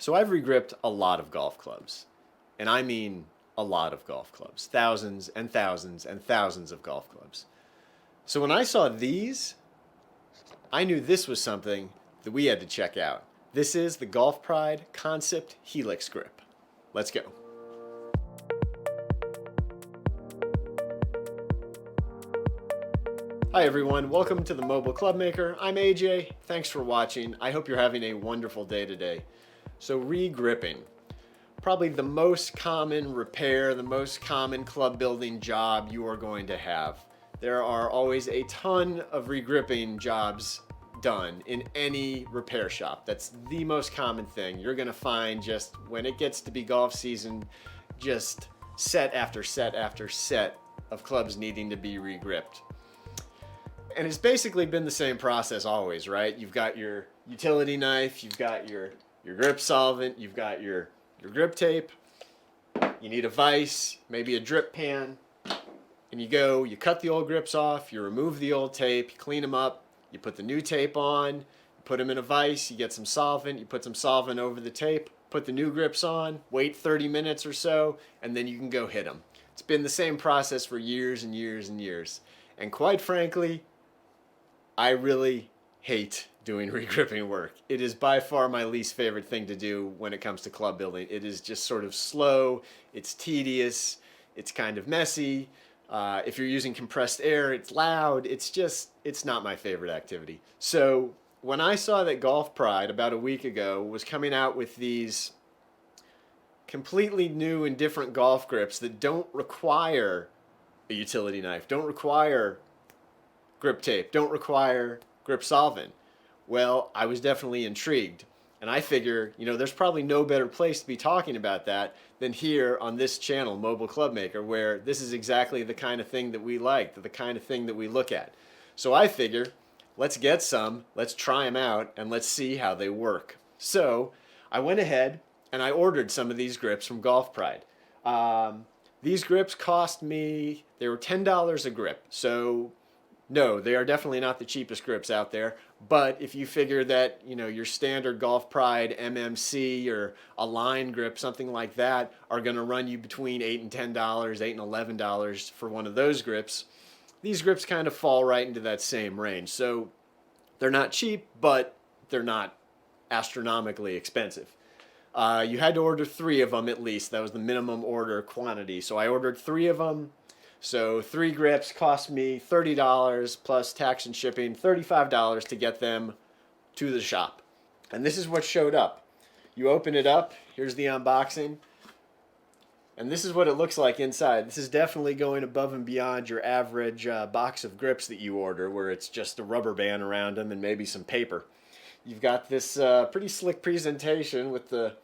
So I've regripped a lot of golf clubs, and I mean a lot of golf clubs, thousands and thousands and thousands of golf clubs. So when I saw these, I knew this was something that we had to check out. This is the Golf Pride Concept Helix grip. Let's go. Hi everyone, welcome to the Mobile Club Maker. I'm AJ, thanks for watching. I hope you're having a wonderful day today. So regripping, probably the most common repair, the most common club building job you are going to have. There are always a ton of regripping jobs done in any repair shop. That's the most common thing. You're gonna find just when it gets to be golf season, just set after set after set of clubs needing to be regripped. And it's basically been the same process always, right? You've got your utility knife, you've got your grip solvent, you've got your grip tape, you need a vise, maybe a drip pan, and you cut the old grips off, you remove the old tape, you clean them up, you put the new tape on, you put them in a vise, you get some solvent, you put some solvent over the tape, put the new grips on, wait 30 minutes or so, and then you can go hit them. It's been the same process for years and years and years. And quite frankly, I really hate doing regripping work. It is by far my least favorite thing to do when it comes to club building. It is just sort of slow, it's tedious, it's kind of messy. If you're using compressed air, it's loud. It's not my favorite activity. So when I saw that Golf Pride about a week ago was coming out with these completely new and different golf grips that don't require a utility knife, don't require grip tape, don't require grip solvent, well, I was definitely intrigued. And I figure, there's probably no better place to be talking about that than here on this channel, Mobile Club Maker, where this is exactly the kind of thing that we like, the kind of thing that we look at. So I figure, let's get some, let's try them out, and let's see how they work. So I went ahead and I ordered some of these grips from Golf Pride. These grips cost me, they were $10 a grip. So no, they are definitely not the cheapest grips out there, but if you figure that, your standard Golf Pride MMC or a line grip, something like that, are going to run you between $8 and $10, $8 and $11 for one of those grips, these grips kind of fall right into that same range. So they're not cheap, but they're not astronomically expensive. You had to order 3 of them at least. That was the minimum order quantity. So I ordered 3 of them. So 3 grips cost me $30 plus tax and shipping, $35 to get them to the shop. And this is what showed up. You open it up, here's the unboxing, and this is what it looks like inside. This is definitely going above and beyond your average box of grips that you order, where it's just a rubber band around them and maybe some paper. You've got this pretty slick presentation with the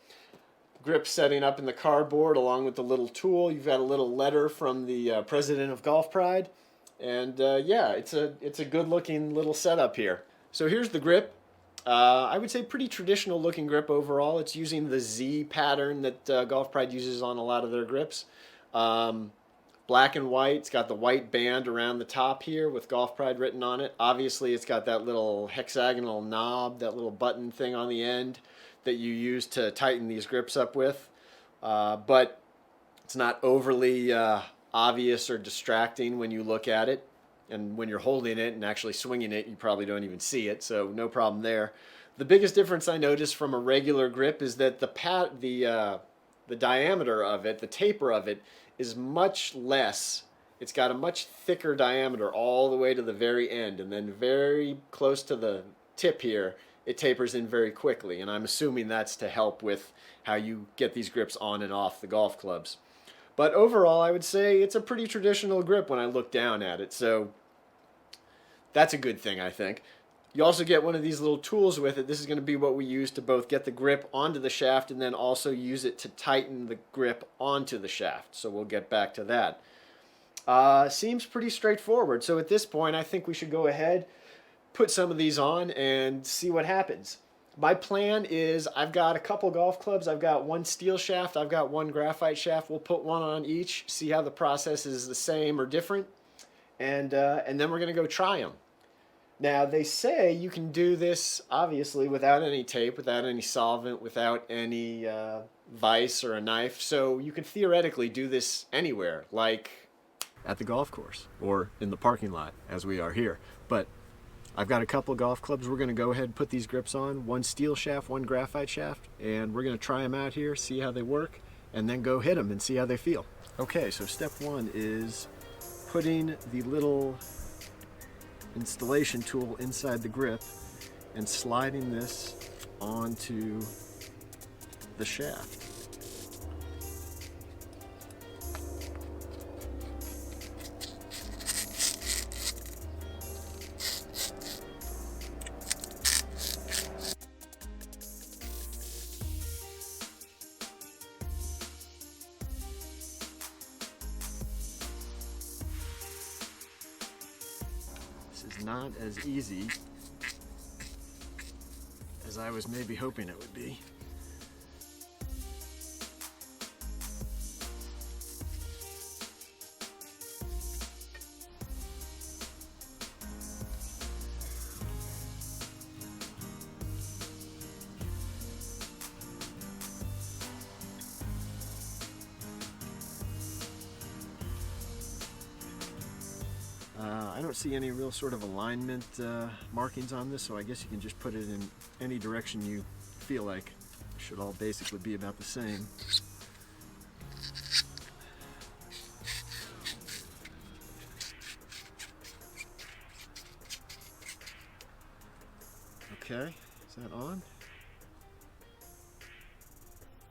grip setting up in the cardboard along with the little tool. You've got a little letter from the president of Golf Pride, and yeah, it's a good looking little setup here. So here's the grip. I would say pretty traditional looking grip overall. It's using the Z pattern that Golf Pride uses on a lot of their grips. Black and white. It's got the white band around the top here with Golf Pride written on it. Obviously it's got that little hexagonal knob, that little button thing on the end that you use to tighten these grips up with, but it's not overly obvious or distracting when you look at it, and when you're holding it and actually swinging it, you probably don't even see it, so no problem there. The biggest difference I noticed from a regular grip is that the diameter of it, the taper of it, is much less. It's got a much thicker diameter all the way to the very end, and then very close to the tip here, it tapers in very quickly, and I'm assuming that's to help with how you get these grips on and off the golf clubs. But overall, I would say it's a pretty traditional grip when I look down at it, so that's a good thing, I think. You also get one of these little tools with it. This is going to be what we use to both get the grip onto the shaft and then also use it to tighten the grip onto the shaft, so we'll get back to that. Seems pretty straightforward, so at this point I think we should go ahead, put some of these on and see what happens. My plan is I've got a couple golf clubs. I've got one steel shaft. I've got one graphite shaft. We'll put one on each, see how the process is the same or different, and then we're going to go try them. Now, they say you can do this, obviously, without any tape, without any solvent, without any vise or a knife. So you can theoretically do this anywhere, like at the golf course or in the parking lot, as we are here. But I've got a couple golf clubs. We're going to go ahead and put these grips on. One steel shaft, one graphite shaft. And we're going to try them out here, see how they work, and then go hit them and see how they feel. Okay, so step one is putting the little installation tool inside the grip and sliding this onto the shaft. This is not as easy as I was maybe hoping it would be. I don't see any real sort of alignment markings on this, so I guess you can just put it in any direction you feel like. It should all basically be about the same. Okay, is that on?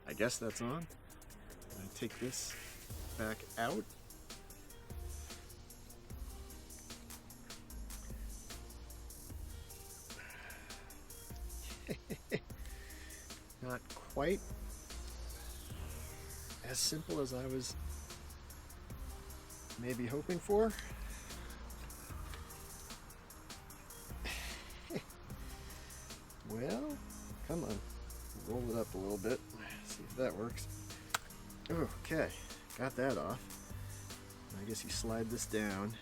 I guess that's on. I take this back out. Not quite as simple as I was maybe hoping for. Well, come on, roll it up a little bit, see if that works. Okay, got that off. I guess you slide this down.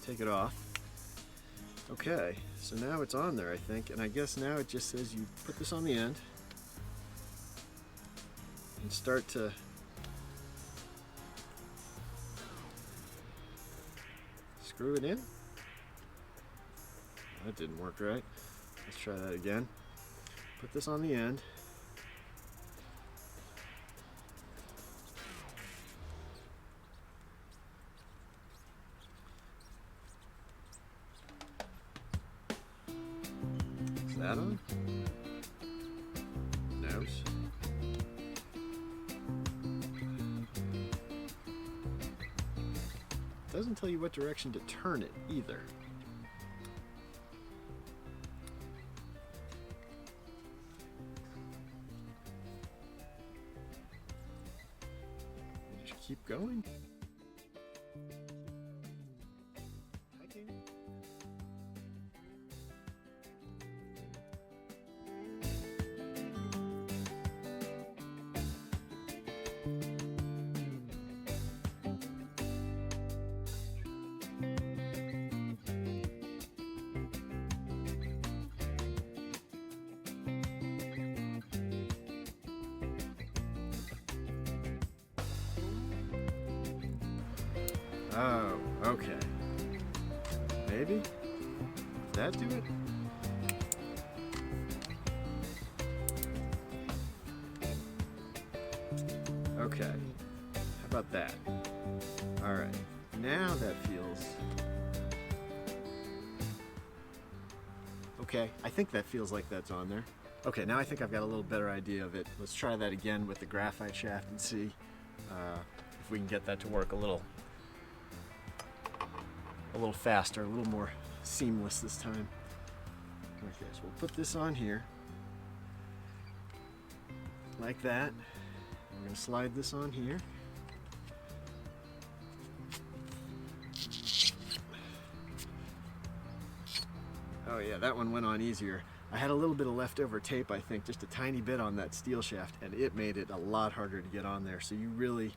Take it off. Okay, so now it's on there, I think, and I guess now it just says you put this on the end and start to screw it in. That didn't work right. Let's try that again. Put this on the end. Is that on? Nose. Doesn't tell you what direction to turn it either. Just keep going. Oh, okay. Maybe? Does that do it? Okay. How about that? Alright. Now that feels... Okay, I think that feels like that's on there. Okay, now I think I've got a little better idea of it. Let's try that again with the graphite shaft and see if we can get that to work a little faster, a little more seamless this time. Okay, so we'll put this on here like that. We're going to slide this on here. Oh yeah, that one went on easier. I had a little bit of leftover tape, I think, just a tiny bit on that steel shaft, and it made it a lot harder to get on there. So you really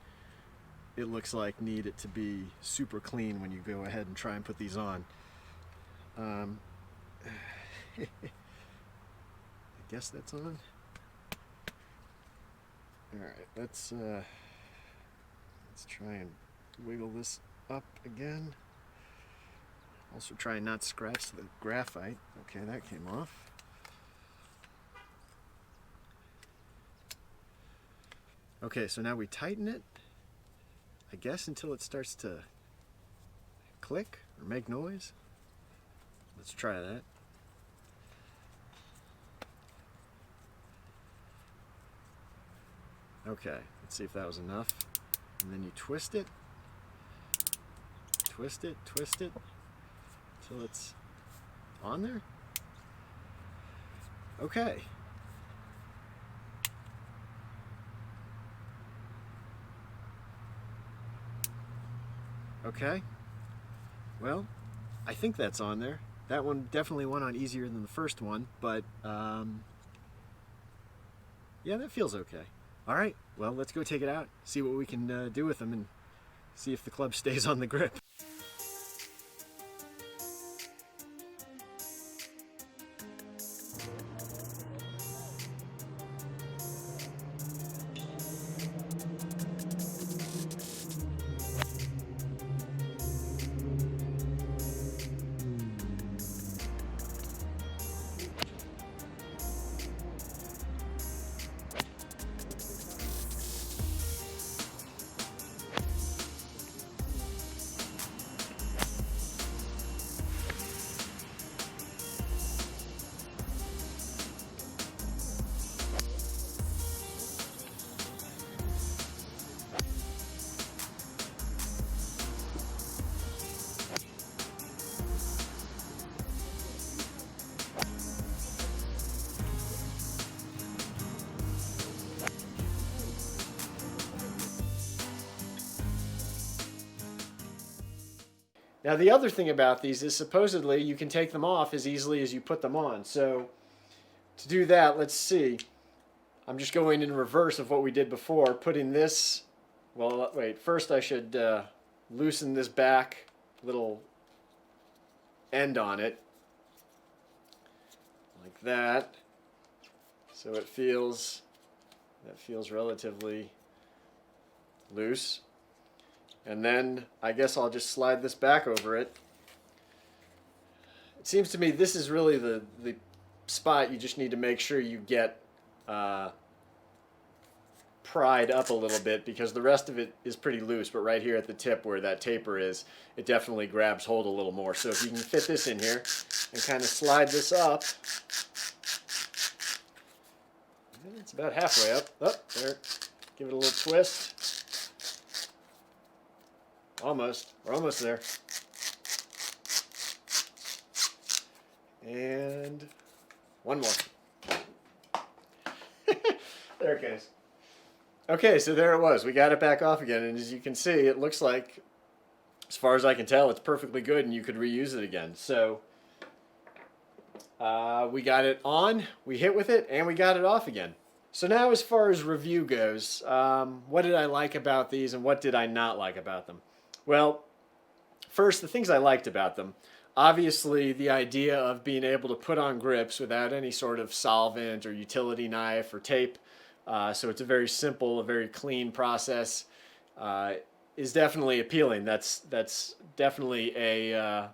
it looks like need it to be super clean when you go ahead and try and put these on. I guess that's on. All right, let's try and wiggle this up again. Also try and not scratch the graphite. Okay, that came off. Okay, so now we tighten it, I guess, until it starts to click or make noise. Let's try that. Okay, let's see if that was enough. And then you twist it, twist it, twist it, until it's on there. Okay. Okay. Well, I think that's on there. That one definitely went on easier than the first one, but yeah, that feels okay. All right, well, let's go take it out, see what we can do with them, and see if the club stays on the grip. Now the other thing about these is supposedly you can take them off as easily as you put them on. So to do that, let's see. I'm just going in reverse of what we did before, putting this, well, wait, first I should loosen this back little end on it, like that, so it feels, that feels relatively loose. And then I guess I'll just slide this back over it. It seems to me this is really the spot you just need to make sure you get pried up a little bit, because the rest of it is pretty loose, but right here at the tip where that taper is, it definitely grabs hold a little more. So if you can fit this in here and kind of slide this up, it's about halfway up. Oh, there. Give it a little twist. Almost. We're almost there. And one more. There it goes. Okay, so there it was. We got it back off again, and as you can see, it looks like, as far as I can tell, it's perfectly good, and you could reuse it again. So we got it on, we hit with it, and we got it off again. So now as far as review goes, what did I like about these, and what did I not like about them? Well, first, the things I liked about them. Obviously, the idea of being able to put on grips without any sort of solvent or utility knife or tape. So it's a very simple, a very clean process. Is definitely appealing. That's definitely a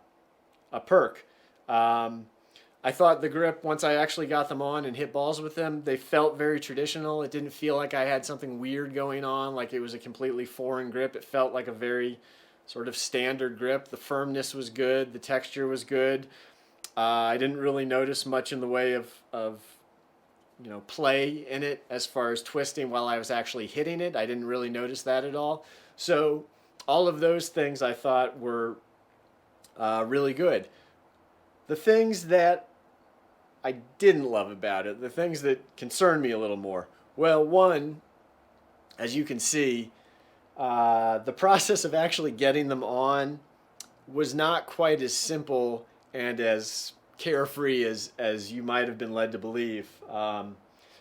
perk. I thought the grip, once I actually got them on and hit balls with them, they felt very traditional. It didn't feel like I had something weird going on, like it was a completely foreign grip. It felt like a very sort of standard grip. The firmness was good. The texture was good. I didn't really notice much in the way of play in it as far as twisting while I was actually hitting it. I didn't really notice that at all. So all of those things I thought were really good. The things that I didn't love about it, the things that concerned me a little more. Well, one, as you can see, the process of actually getting them on was not quite as simple and as carefree as you might have been led to believe.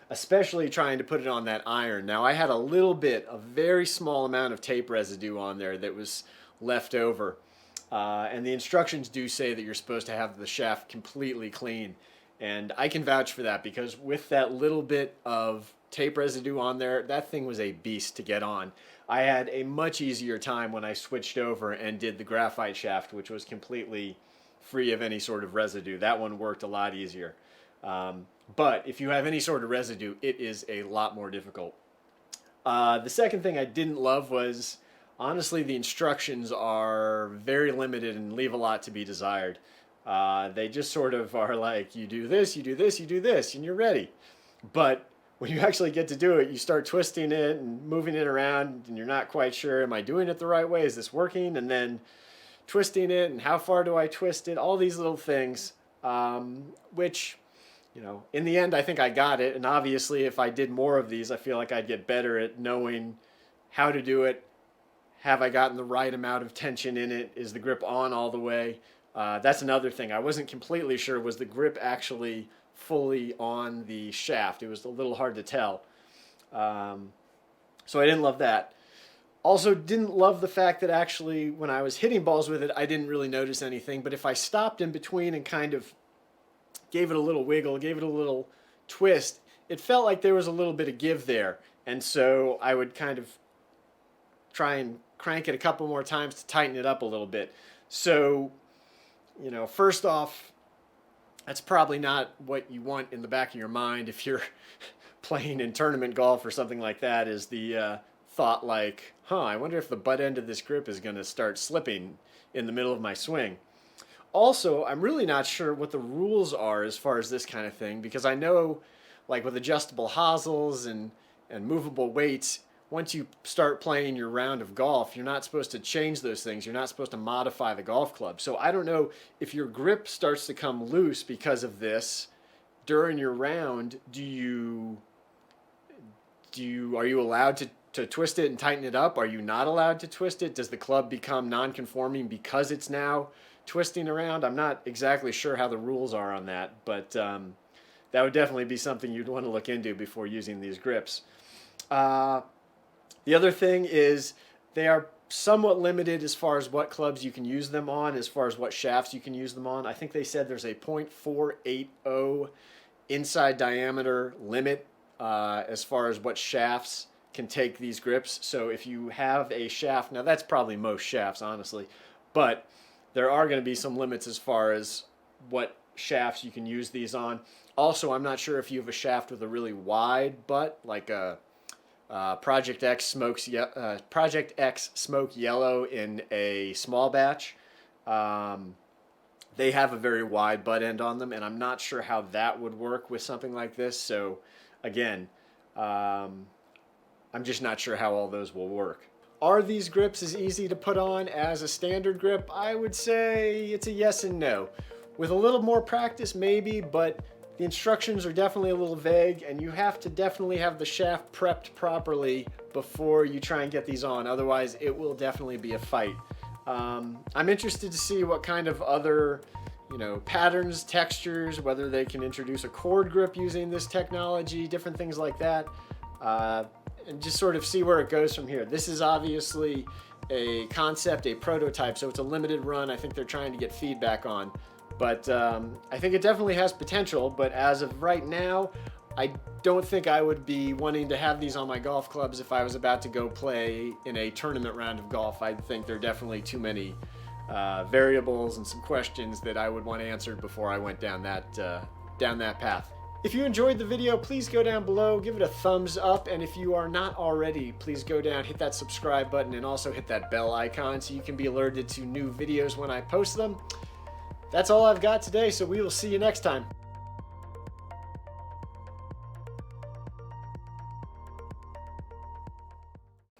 especially trying to put it on that iron. Now I had a very small amount of tape residue on there that was left over. And the instructions do say that you're supposed to have the shaft completely clean. And I can vouch for that, because with that little bit of tape residue on there, that thing was a beast to get on. I had a much easier time when I switched over and did the graphite shaft, which was completely free of any sort of residue. That one worked a lot easier. But if you have any sort of residue, it is a lot more difficult. The second thing I didn't love was, honestly, the instructions are very limited and leave a lot to be desired. They just sort of are like, you do this, you do this, you do this, and you're ready. But when you actually get to do it, you start twisting it and moving it around, and you're not quite sure, am I doing it the right way? Is this working? And then twisting it, and how far do I twist it? All these little things, which, you know, in the end, I think I got it. And obviously, if I did more of these, I feel like I'd get better at knowing how to do it. Have I gotten the right amount of tension in it? Is the grip on all the way? That's another thing. I wasn't completely sure. Was the grip actually fully on the shaft? It was a little hard to tell. So I didn't love that. Also didn't love the fact that actually when I was hitting balls with it, I didn't really notice anything. But if I stopped in between and kind of gave it a little wiggle, gave it a little twist, it felt like there was a little bit of give there. And so I would kind of try and crank it a couple more times to tighten it up a little bit. So, you know, first off, that's probably not what you want in the back of your mind if you're playing in tournament golf or something like that, is the thought like, I wonder if the butt end of this grip is going to start slipping in the middle of my swing. Also, I'm really not sure what the rules are as far as this kind of thing, because I know, like with adjustable hosels and movable weights, once you start playing your round of golf, you're not supposed to change those things. You're not supposed to modify the golf club. So I don't know if your grip starts to come loose because of this during your round. Are you allowed to twist it and tighten it up? Are you not allowed to twist it? Does the club become non-conforming because it's now twisting around? I'm not exactly sure how the rules are on that, but that would definitely be something you'd want to look into before using these grips. The other thing is they are somewhat limited as far as what clubs you can use them on, as far as what shafts you can use them on. I think they said there's a .480 inside diameter limit as far as what shafts can take these grips. So if you have a shaft, now that's probably most shafts, honestly, but there are going to be some limits as far as what shafts you can use these on. Also, I'm not sure if you have a shaft with a really wide butt, like a Project X Smoke Yellow in a small batch. They have a very wide butt end on them, and I'm not sure how that would work with something like this. So again, I'm just not sure how all those will work. Are these grips as easy to put on as a standard grip? I would say it's a yes and no. With a little more practice, maybe, but the instructions are definitely a little vague, and you have to definitely have the shaft prepped properly before you try and get these on. Otherwise, it will definitely be a fight. I'm interested to see what kind of other, patterns, textures, whether they can introduce a cord grip using this technology, different things like that, and just sort of see where it goes from here. This is obviously a concept, a prototype, so it's a limited run. I think they're trying to get feedback on. But I think it definitely has potential, but as of right now, I don't think I would be wanting to have these on my golf clubs if I was about to go play in a tournament round of golf. I think there are definitely too many variables and some questions that I would want answered before I went down that path. If you enjoyed the video, please go down below, give it a thumbs up, and if you are not already, please go down, hit that subscribe button, and also hit that bell icon so you can be alerted to new videos when I post them. That's all I've got today, so we will see you next time.